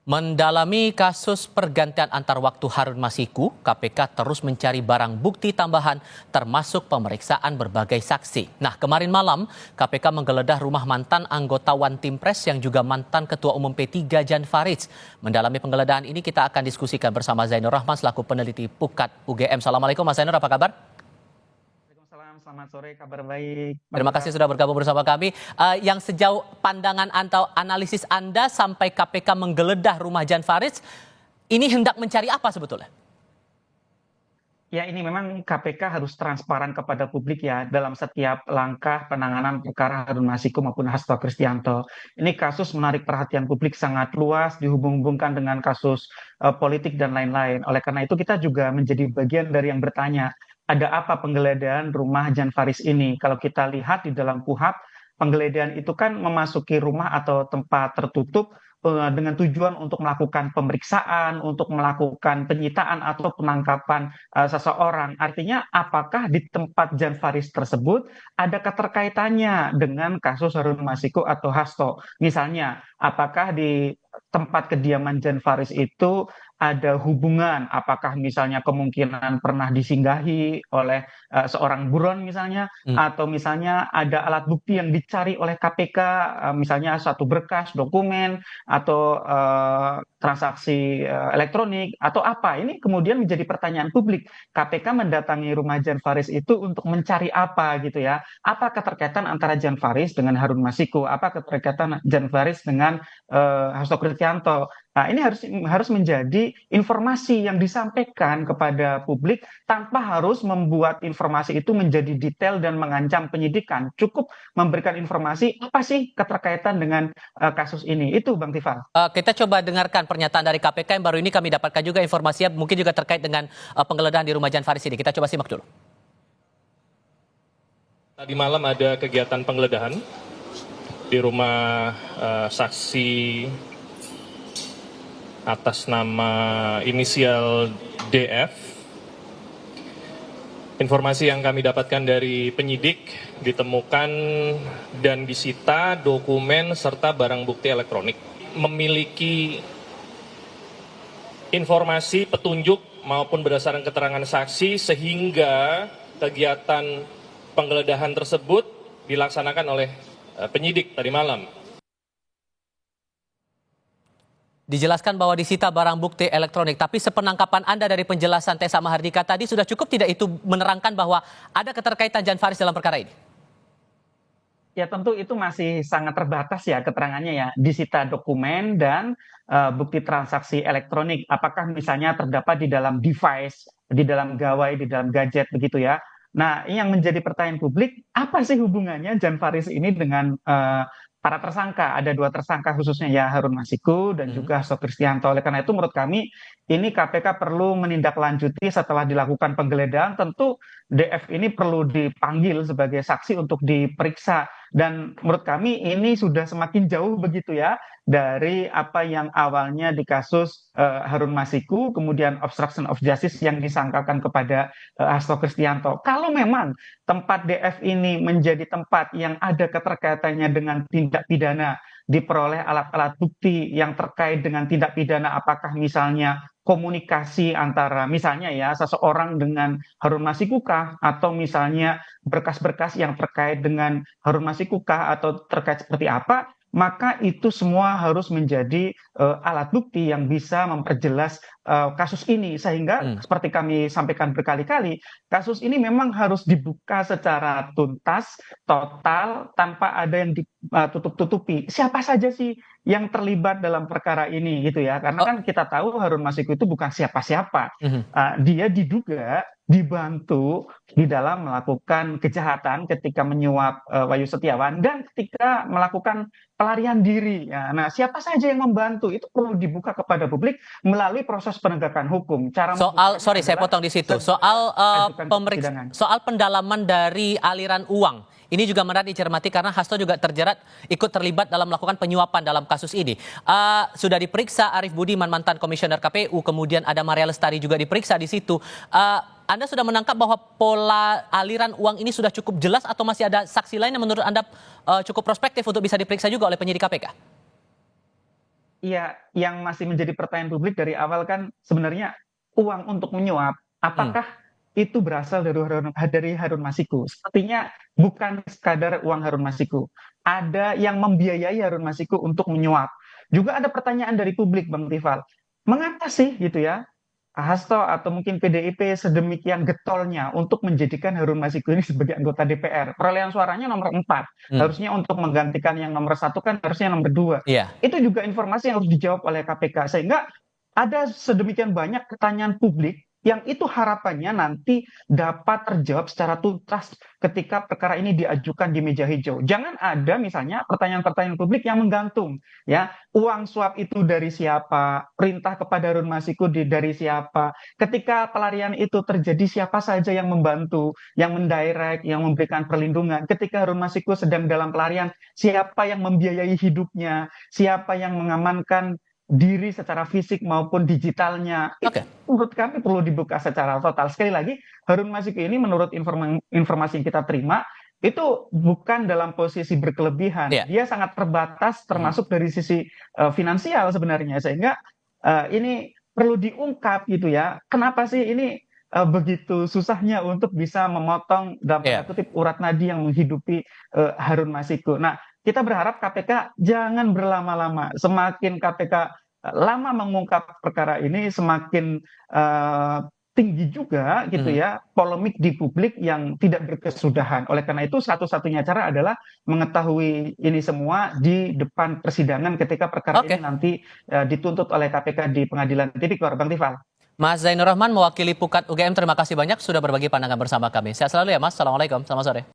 Mendalami kasus pergantian antar waktu Harun Masiku, KPK terus mencari barang bukti tambahan termasuk pemeriksaan berbagai saksi. Nah, kemarin malam KPK menggeledah rumah mantan anggota One Team Press yang juga mantan Ketua Umum P3 Jan Faridz. Mendalami penggeledahan ini kita akan diskusikan bersama Zainur Rahman selaku peneliti Pukat UGM. Assalamualaikum Mas Zainur, apa kabar? Selamat sore, kabar baik. Terima kasih sudah bergabung bersama kami. Yang sejauh pandangan atau analisis Anda sampai KPK menggeledah rumah Jan Faridz, ini hendak mencari apa sebetulnya? Ya, ini memang KPK harus transparan kepada publik ya dalam setiap langkah penanganan perkara Harun Masiku maupun Hasto Kristianto. Ini kasus menarik perhatian publik sangat luas, dihubung-hubungkan dengan kasus politik dan lain-lain. Oleh karena itu kita juga menjadi bagian dari yang bertanya, ada apa penggeledahan rumah Jan Faridz ini? Kalau kita lihat di dalam KUHP, penggeledahan itu kan memasuki rumah atau tempat tertutup dengan tujuan untuk melakukan pemeriksaan, untuk melakukan penyitaan atau penangkapan seseorang. Artinya apakah di tempat Jan Faridz tersebut ada keterkaitannya dengan kasus Harun Masiku atau Hasto? Misalnya, apakah di tempat kediaman Jan Faridz itu ada hubungan, apakah misalnya kemungkinan pernah disinggahi oleh seorang buron misalnya, atau misalnya ada alat bukti yang dicari oleh KPK, misalnya satu berkas, dokumen, atau transaksi elektronik, atau apa. Ini kemudian menjadi pertanyaan publik. KPK mendatangi rumah Jan Faridz itu untuk mencari apa gitu ya. Apa keterkaitan antara Jan Faridz dengan Harun Masiku? Apa keterkaitan Jan Faridz dengan Hasto Kristianto? Nah, ini harus menjadi informasi yang disampaikan kepada publik tanpa harus membuat informasi itu menjadi detail dan mengancam penyidikan. Cukup memberikan informasi apa sih keterkaitan dengan kasus ini. Itu Bang Tifal. Kita coba dengarkan pernyataan dari KPK yang baru ini kami dapatkan juga informasinya mungkin juga terkait dengan penggeledahan di rumah Jan Faridz ini. Kita coba simak dulu. Tadi malam ada kegiatan penggeledahan di rumah saksi atas nama inisial DF. Informasi yang kami dapatkan dari penyidik, ditemukan dan disita dokumen serta barang bukti elektronik. Memiliki informasi, petunjuk maupun berdasarkan keterangan saksi sehingga kegiatan penggeledahan tersebut dilaksanakan oleh penyidik tadi malam. Dijelaskan bahwa disita barang bukti elektronik, tapi sepenangkapan Anda dari penjelasan Tessa Mahardika tadi sudah cukup tidak itu menerangkan bahwa ada keterkaitan Jan Faridz dalam perkara ini? Ya tentu itu masih sangat terbatas ya keterangannya ya. Disita dokumen dan bukti transaksi elektronik. Apakah misalnya terdapat di dalam device, di dalam gawai, di dalam gadget begitu ya. Nah, yang menjadi pertanyaan publik, apa sih hubungannya Jan Faridz ini dengan para tersangka? Ada dua tersangka khususnya ya Harun Masiku dan juga Hasto Kristianto. Oleh karena itu menurut kami ini KPK perlu menindaklanjuti setelah dilakukan penggeledahan. Tentu DF ini perlu dipanggil sebagai saksi untuk diperiksa. Dan menurut kami ini sudah semakin jauh begitu ya dari apa yang awalnya di kasus Harun Masiku, kemudian obstruction of justice yang disangkakan kepada Hasto Kristianto. Kalau memang tempat DF ini menjadi tempat yang ada keterkaitannya dengan tindak pidana, diperoleh alat-alat bukti yang terkait dengan tindak pidana, apakah misalnya komunikasi antara misalnya ya seseorang dengan Harun Masiku kah, atau misalnya berkas-berkas yang terkait dengan Harun Masiku kah, atau terkait seperti apa, maka itu semua harus menjadi alat bukti yang bisa memperjelas kasus ini. Sehingga seperti kami sampaikan berkali-kali, kasus ini memang harus dibuka secara tuntas, total, tanpa ada yang ditutup-tutupi. Siapa saja sih yang terlibat dalam perkara ini gitu ya. Karena kan kita tahu Harun Masiku itu bukan siapa-siapa. Dia diduga dibantu di dalam melakukan kejahatan ketika menyuap Wahyu Setiawan dan ketika melakukan pelarian diri. Ya, nah, siapa saja yang membantu itu perlu dibuka kepada publik melalui proses penegakan hukum. Sorry saya potong di situ. Soal pendalaman dari aliran uang. Ini juga menarik dicermati karena Hasto juga ikut terlibat dalam melakukan penyuapan dalam kasus ini. Sudah diperiksa Arief Budiman, mantan komisioner KPU, kemudian ada Maria Lestari juga diperiksa di situ. Anda sudah menangkap bahwa pola aliran uang ini sudah cukup jelas atau masih ada saksi lain yang menurut Anda cukup prospektif untuk bisa diperiksa juga oleh penyidik KPK? Iya, yang masih menjadi pertanyaan publik dari awal kan sebenarnya uang untuk menyuap, Hmm. apakah itu berasal dari Harun Masiku? Sepertinya bukan sekadar uang Harun Masiku. Ada yang membiayai Harun Masiku untuk menyuap. Juga ada pertanyaan dari publik, Bang Tifal. Mengapa sih gitu ya Hasto atau mungkin PDIP sedemikian getolnya untuk menjadikan Harun Masiku ini sebagai anggota DPR. Perolehan suaranya nomor 4. Hmm. Harusnya untuk menggantikan yang nomor 1 kan harusnya nomor 2. Iya. Itu juga informasi yang harus dijawab oleh KPK. Sehingga ada sedemikian banyak pertanyaan publik yang itu harapannya nanti dapat terjawab secara tuntas ketika perkara ini diajukan di meja hijau. Jangan ada misalnya pertanyaan-pertanyaan publik yang menggantung, ya. Uang suap itu dari siapa? Perintah kepada Harun Masiku dari siapa? Ketika pelarian itu terjadi, siapa saja yang membantu, yang mendirect, yang memberikan perlindungan? Ketika Harun Masiku sedang dalam pelarian, siapa yang membiayai hidupnya? Siapa yang mengamankan diri secara fisik maupun digitalnya? Itu Oke. menurut kami perlu dibuka secara total. Sekali lagi, Harun Masiku ini menurut informasi yang kita terima, itu bukan dalam posisi berkelebihan. Iya. Dia sangat terbatas termasuk dari sisi finansial sebenarnya. Sehingga ini perlu diungkap gitu ya. Kenapa sih ini begitu susahnya untuk bisa memotong dalam tanda Iya. kutip urat nadi yang menghidupi Harun Masiku. Nah, kita berharap KPK jangan berlama-lama. Semakin KPK lama mengungkap perkara ini, semakin tinggi juga gitu Mhm. ya polemik di publik yang tidak berkesudahan. Oleh karena itu satu-satunya cara adalah mengetahui ini semua di depan persidangan ketika perkara ini Oke. nanti dituntut oleh KPK di Pengadilan Tipikor, Bang Tifal. Mas Zainur Rahman mewakili Pukat UGM, terima kasih banyak sudah berbagi pandangan bersama kami. Sehat selalu ya Mas. Assalamualaikum. Selamat sore.